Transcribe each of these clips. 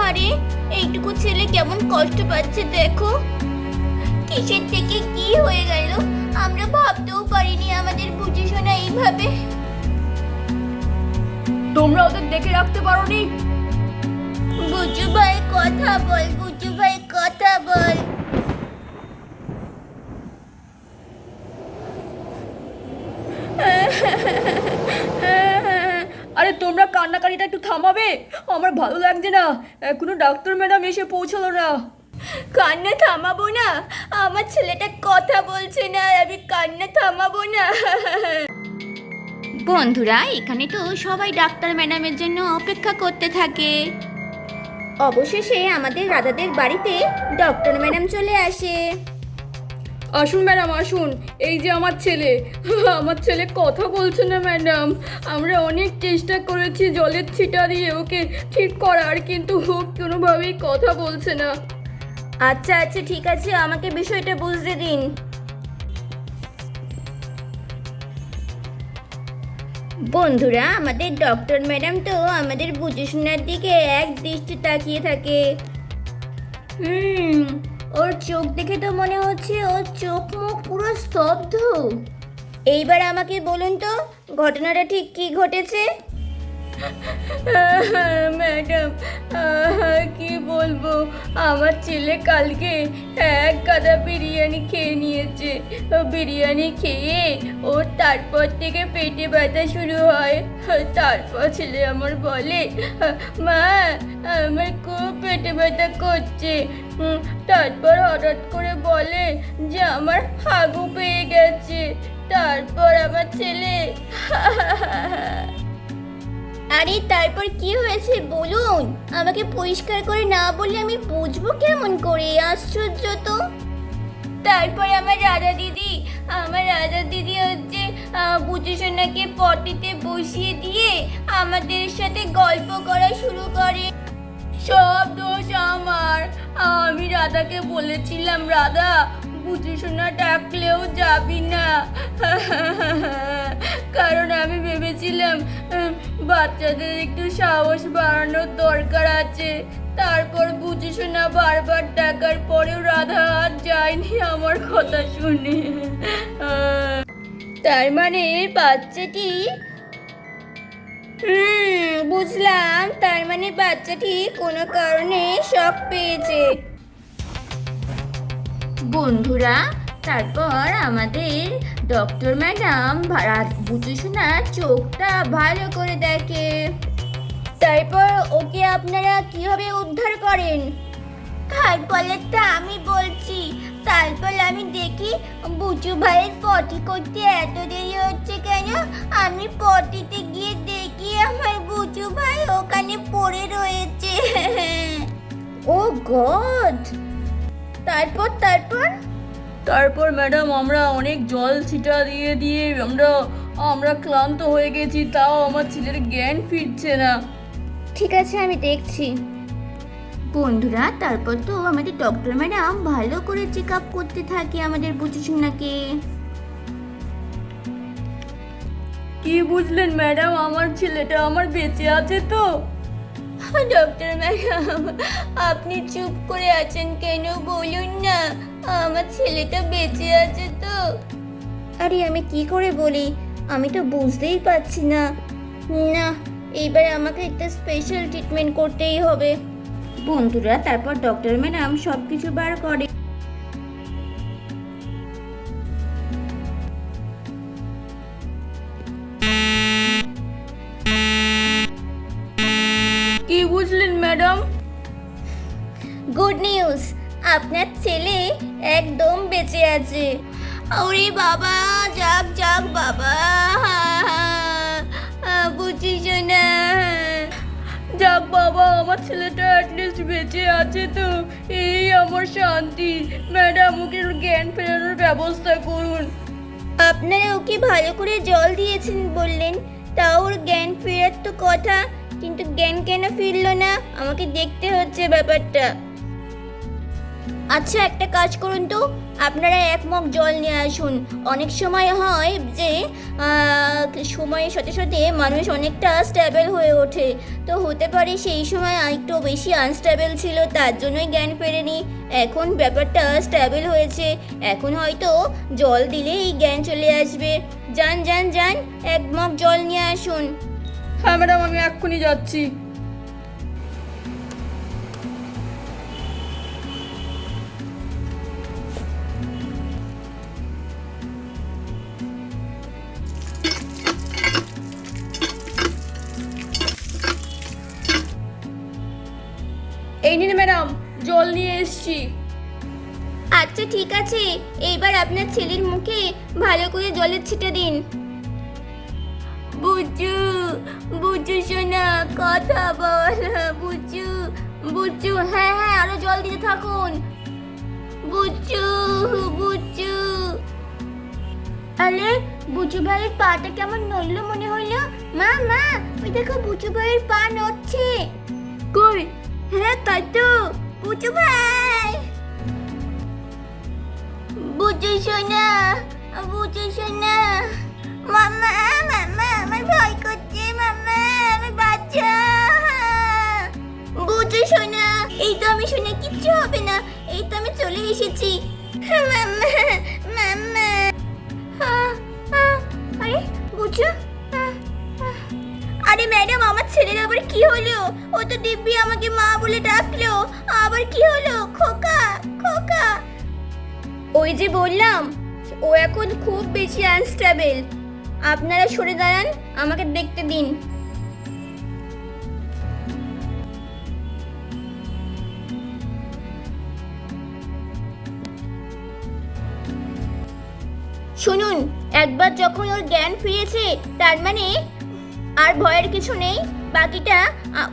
আরে এইটুকু ছেলে কেমন কষ্ট পাচ্ছে দেখো। কিসের থেকে কি হয়ে গেল আমরা ভাবতেও পারিনি আমাদের বুঝি শোনা এইভাবে। তোমরা ওদের দেখে রাখতে পারোনি? বুঝু ভাই কথা বল, বুঝু ভাই কথা বল। আরে তোমরা কান্নাকাটিটা একটু থামাবে? আমার ভালো লাগছে না, এখনো ডাক্তার ম্যাডাম এসে পৌঁছালো না। কান্না থামাবো না? আমার ছেলেটা কথা বলছে না আর আমি কান্না থামাবো না? বন্ধুরা, এখানে তো সবাই ডাক্তার ম্যাডামের জন্য অপেক্ষা করতে থাকে। অবশেষে আমাদের রাধাদের বাড়িতে ডক্টর ম্যাডাম চলে আসে। আসুন ম্যাডাম আসুন, এই যে আমার ছেলে। আমার ছেলে কথা বলছে না ম্যাডাম। আমরা অনেক চেষ্টা করেছি জলের ছিটা দিয়ে ওকে ঠিক করার, কিন্তু ও কোনোভাবেই কথা বলছে না। আচ্ছা আচ্ছা ঠিক আছে, আমাকে বিষয়টা বুঝতে দিন। বন্ধুরা, আমাদের ডক্টর ম্যাডাম তো আমাদের বুঝেশোনার দিকে এক দৃষ্টি তাকিয়ে থাকে। ওর চোখ দেখে তো মনে হচ্ছে ওর চোখ মুখ পুরো স্তব্ধ। এইবার আমাকে বলুন তো ঘটনাটা ঠিক কি ঘটেছে? ম্যাডাম, কি বলবো, আমার ছেলে কালকে এক গাদা বিরিয়ানি খেয়ে নিয়েছে। বিরিয়ানি খেয়ে ওর তারপর থেকে পেটে ব্যথা শুরু হয়। তারপর ছেলে আমার বলে, মা আমার খুব পেটে ব্যথা করছে। তারপর হঠাৎ করে বলে যে আমার হাগু পেয়ে গেছে। তারপর আমার ছেলে আরে তারপর কি হয়েছে বলুন, আমাকে পরিষ্কার করে না বললে আমি বুঝবো কেমন করে? আশ্চর্য তো। তারপর আমার রাধা দিদি হচ্ছে বুঝেশোনাকে পটিতে বসিয়ে দিয়ে আমাদের সাথে গল্প করা শুরু করে। সব দোষ আমার। আমি রাধাকে বলেছিলাম, রাধা বুঝেশোনা ডাকলেও যাবি না, কারণ আমি ভেবেছিলাম বাচ্চাদের একটু সাহস বাড়ানোর দরকার আছে। তারপর বুঝেশোনা বারবার ডাকার পরেও রাধা আর যায়নি আমার কথা শুনে। তার মানে বাচ্চাটি বুঝলাম, তার মানে বাচ্চাটি কোনো কারণে শক পেয়েছে। বন্ধুরা, তারপর আমাদের ডক্টর ম্যাডাম বুঝেশোনার চোখটা ভালো করে দেখে। তারপর ওকে আপনারা কিভাবে উদ্ধার করেন? তারপরেরটা আমি বলছি। তারপর আমি দেখি বুচু ভাইয়ের পটি করতে এত দেরি হচ্ছে কেন। আমি পটিতে গিয়ে দেখি আমার বুচু ভাই ওখানে পড়ে রয়েছে। ও গড! তারপর তারপর তারপর ম্যাডাম আমরা অনেক জল ছিটা দিয়ে দিয়ে আমরা ক্লান্ত হয়ে গেছি, তাও আমার ছেলের জ্ঞান ফিরছে না। ঠিক আছে, আমি দেখছি। বন্ধুরা, তারপর তো আমাদের ডক্টর ম্যাডাম ভালো করে চেক আপ করতে থাকে আমাদের বুঝেশোনাকে। কি বুঝলেন ম্যাডাম, আমার ছেলেটা আমার বেঁচে আছে তো? ডক্টর ম্যাডাম, আপনি চুপ করে আছেন কেন বলুন না, আমার ছেলেটা বেঁচে আছে তো? আরে আমি কি করে বলি, আমি তো বুঝতেই পারছি না। না, এইবার আমাকে একটা স্পেশাল ট্রিটমেন্ট করতেই হবে। বন্ধুরা, তারপর ডক্টর ম্যাডাম সব কিছু বার করে। কি বুঝলেন ম্যাডাম? গুড নিউজ, আপনার ছেলে একদম বেঁচে আছে। ওরে বাবা, যাক যাক বাবা, বুঝিস না। যাক বাবা, আমার ছেলেটা অ্যাটলিস্ট বেঁচে আছে তো, এই আমার শান্তি। ম্যাডাম ওকে জ্ঞান ফেরানোর ব্যবস্থা করুন। আপনারা ওকে ভালো করে জল দিয়েছেন বললেন, তাও ওর জ্ঞান ফেরার তো কথা, কিন্তু জ্ঞান কেন ফিরল না? আমাকে দেখতে হচ্ছে ব্যাপারটা। আচ্ছা একটা কাজ করুন তো, আপনারা এক মগ জল নিয়ে আসুন। অনেক সময় হয় যে সময়ের সাথে সাথে মানুষ অনেকটা স্টেবল হয়ে ওঠে, তো হতে পারে সেই সময় একটু বেশি আনস্টেবল ছিল, তার জন্যই জ্ঞান ফেরেনি। এখন ব্যাপারটা স্টেবল হয়েছে, এখন হয়তো জল দিলেই জ্ঞান চলে আসবে। যান যান যান, এক মগ জল নিয়ে আসুন। হ্যাঁ ম্যাডাম, আমি এক্ষুনি যাচ্ছি। এই নিন ম্যাডাম, জল নিয়ে এসছি। আচ্ছা ঠিক আছে, এইবার আপনার ছেলের মুখে ভালো করে জলের ছিটে দিন। বুচু, বুচু সোনা কথা বল, বুচু বুচু। হ্যাঁ হ্যাঁ, আরো জল দিতে থাকুন। বুচু বুচু। আরে বুচু ভাইয়ের পাটা কেমন নড়লো মনে হলো। মা মা, ওই দেখো বুচু ভাইয়ের পা নড়ছে। কই? হ্যাঁ তাই তো, বুচু ভাই। বুচু সোনা, বুচু সোনা। মামা মামা, আমার ভয় করছে মামা, আমার বাচ্চা। বুচু সোনা, এই তো আমি সোনা, কিচ্ছু হবে না, এই তো আমি চলে এসেছি। মামা মামা। আরে বুচু, আরে ম্যাডাম, আমার ছেলের আবার কি হলো? ও তো দিব্যি আমাকে মা বলে ডাকলো, আবার কি হলো? খোকা খোকা। ওই যে বললাম, ও এখন খুব বেশি আনস্টেবল। আপনারা সরে দাঁড়ান, আমাকে দেখতে দিন। শুনুন, একবার যখন ওর জ্ঞান ফিরেছে, তার মানে আর ভয়ের কিছু নেই। বাকিটা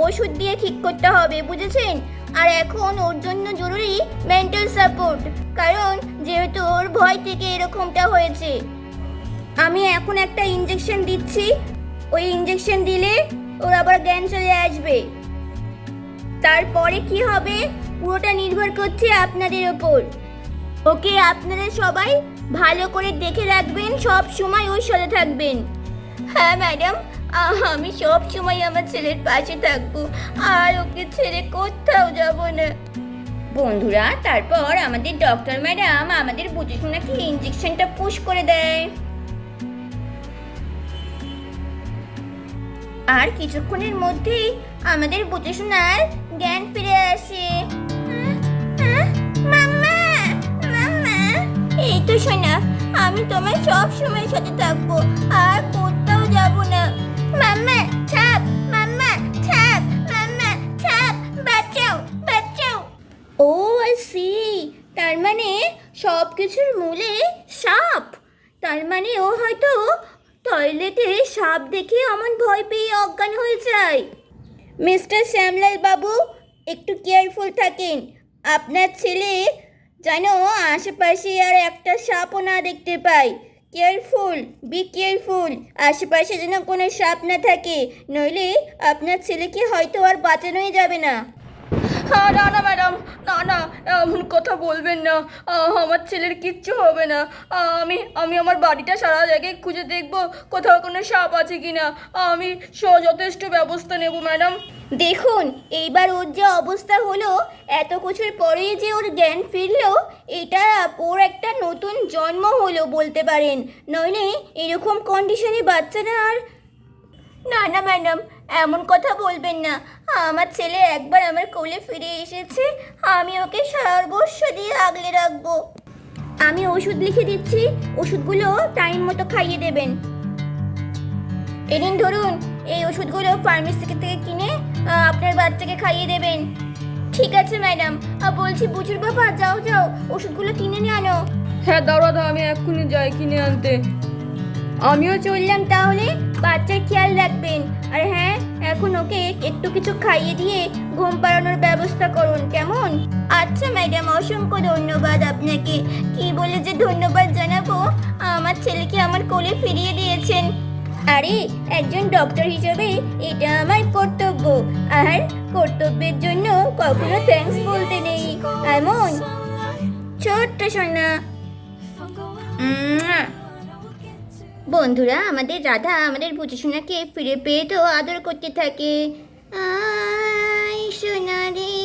ওষুধ দিয়ে ঠিক করতে হবে, বুঝেছেন? আর এখন ওর জন্য জরুরি মেন্টাল সাপোর্ট, কারণ যেহেতু ওর ভয় থেকে এরকমটা হয়েছে। আমি এখন একটা ইনজেকশন দিচ্ছি, ওই ইনজেকশন দিলে ওর আবার জ্ঞান চলে আসবে। তারপরে কি হবে পুরোটা নির্ভর করছে আপনাদের ওপর। ওকে আপনারা সবাই ভালো করে দেখে রাখবেন, সব সময় ওর সাথে থাকবেন। হ্যাঁ ম্যাডাম, আমি সব সময় আমার ছেলের পাশে থাকবো, আর ওকে ছেড়ে কোথাও যাব না। বন্ধুরা, তারপর আমাদের ডক্টর ম্যাডাম আমাদের বুঝেশোনাকে ইনজেকশনটা পুশ করে দেয়, আর কিছুক্ষণের মধ্যেই আমাদের বুঝেশোনার জ্ঞান ফিরে আসে। মাম্মা মাম্মা, এই তো সোনা, আমি তোমার সব সময় সাথে থাকবো, আর কোথাও যাব না। মাম্মা ছাপ, মাম্মা ছাপ, মাম্মা ছাপ, বাঁচাও বাঁচাও। ও আই সি, তার মানে সব কিছুর মূলে সাপ। তার মানে ও হয়তো টয়লেটে সাপ দেখে এমন ভয় পেয়ে অজ্ঞান হয়ে যায়। মিস্টার শ্যামলাল বাবু, একটু কেয়ারফুল থাকেন। আপনার ছেলে যেন আশেপাশে আর একটা সাপও না দেখতে পায়। কেয়ারফুল, বি কেয়ারফুল, আশেপাশে যেন কোনো সাপ না থাকে, নইলে আপনার ছেলেকে হয়তো আর বাঁচানোই যাবে না। না না ম্যাডাম, না না, এমন কথা বলবেন না। আমার ছেলের কিচ্ছু হবে না। আমি আমার বাড়িটা সারা জায়গায় খুঁজে দেখব কোথাও কোনো সাপ আছে কিনা। আমি যথেষ্ট ব্যবস্থা নেব ম্যাডাম। দেখুন, এইবার ওর যে অবস্থা হলো, এত কিছুর পরে যে ওর জ্ঞান ফিরলো, এটা ওর একটা নতুন জন্ম হলো বলতে পারেন, নইলে এরকম কন্ডিশনে বাচ্চারা আর। না না ম্যাডাম, এমন কথা বলবেন না। আমার ছেলে একবার আমার কোলে ফিরে এসেছে, আমি ওকে সর্বস্ব দিয়ে আগলে রাখবো। আমি ওষুধ লিখে দিচ্ছি, ওষুধগুলো টাইম মতো খাইয়ে দেবেন। এদিন ধরুন, এই ওষুধগুলো ফার্মেসি থেকে কিনে আপনার বাচ্চাকে খাইয়ে দেবেন। ঠিক আছে ম্যাডাম। বলছি বুঝুর বাবা, যাও যাও, ওষুধগুলো কিনে নিয়ে আনো। হ্যাঁ দাঁড়া, আমি এক্ষুনি যাই কিনে আনতে। আমিও চললাম তাহলে, বাচ্চার খেয়াল রাখবেন। আর হ্যাঁ, এখন ওকে একটু কিছু খাইয়ে দিয়ে ঘুম পাড়ানোর ব্যবস্থা করুন, কেমন? আচ্ছা ম্যাডাম, অসংখ্য ধন্যবাদ আপনাকে। কি বলে যে ধন্যবাদ জানাবো, আমার ছেলেকে আমার কোলে ফিরিয়ে দিয়েছেন। আরে একজন ডক্টর হিসেবে এটা আমার কর্তব্য, আর কর্তব্যের জন্য কখনো থ্যাঙ্কস বলতে নেই, এমন। ছোট্ট সোনা। বন্ধুরা, আমাদের রাধা আমাদের পুচু সোনাকে ফিরে পেয়ে তো আদর করতে থাকে। আই সোনা রে,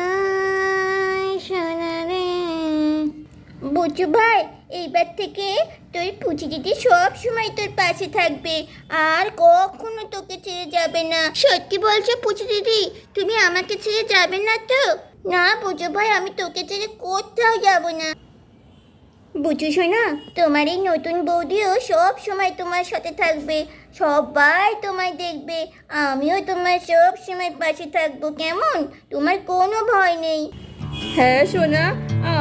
আই সোনা রে। বুচু ভাই, এইবার থেকে তোর পুচি দিদি সব সময় তোর পাশে থাকবে, আর কখনো তোকে ছেড়ে যাবে না। সত্যি বলছো পুচি দিদি, তুমি আমাকে ছেড়ে যাবে না তো? না বুচু ভাই, আমি তোকে ছেড়ে কোথাও যাব না। বুঝু শোনা, তোমার এই নতুন বৌদিও সব সময় তোমার সাথে থাকবে, সবাই তোমায় দেখবে, আমিও তোমার সব সময় পাশে থাকবো, কেমন? তোমার কোনো ভয় নেই। হ্যাঁ সোনা,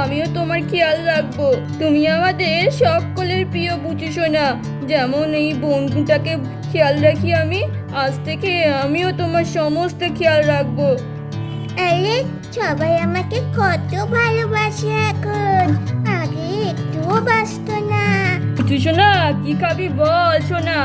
আমিও তোমার খেয়াল রাখবো। তুমি আমাদের সকলের প্রিয় বুচু সোনা, যেমন এই বন্ধুটাকে খেয়াল রাখি আমি, আজ থেকে আমিও তোমার সমস্ত খেয়াল রাখবো। আরে সবাই আমাকে কত ভালোবাসে এখন, আগে একটুও বাসতো না। বুচু সোনা, কি খাবি বল সোনা?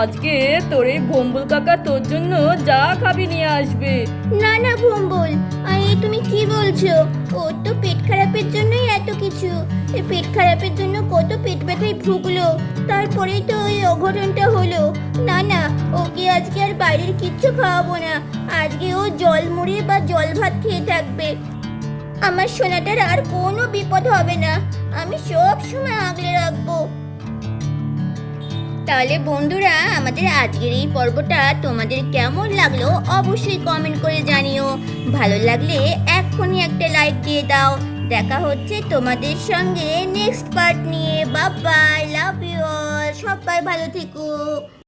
আজকে তোর এই ভম্বল কাকা তোর জন্য যা খাবি নিয়ে আসবে। না না ভম্বল, আরে তুমি কি বলছো? ওর তো পেট খারাপের জন্যই এত কিছু। এই পেট খারাপের জন্য কত পেট ব্যথায় ভুগলো, তারপরেই তো ওই অঘটনটা হলো। না না, ওকে আজকে আর বাইরের কিচ্ছু খাওয়াবো না, আজকে ও জল মুড়ি বা জল ভাত খেয়ে থাকবে। আমার সোনাটার আর কোনো বিপদ হবে না, আমি সব সময় আগলে রাখবো। তাহলে বন্ধুরা, আমাদের আজকের এই পর্বটা তোমাদের কেমন লাগলো অবশ্যই কমেন্ট করে জানিও। ভালো লাগলে এক্ষুনি একটা লাইক দিয়ে দাও। দেখা হচ্ছে তোমাদের সঙ্গে নেক্সট পার্ট নিয়ে। Bye bye, love you all, সবাই ভালো থেকো।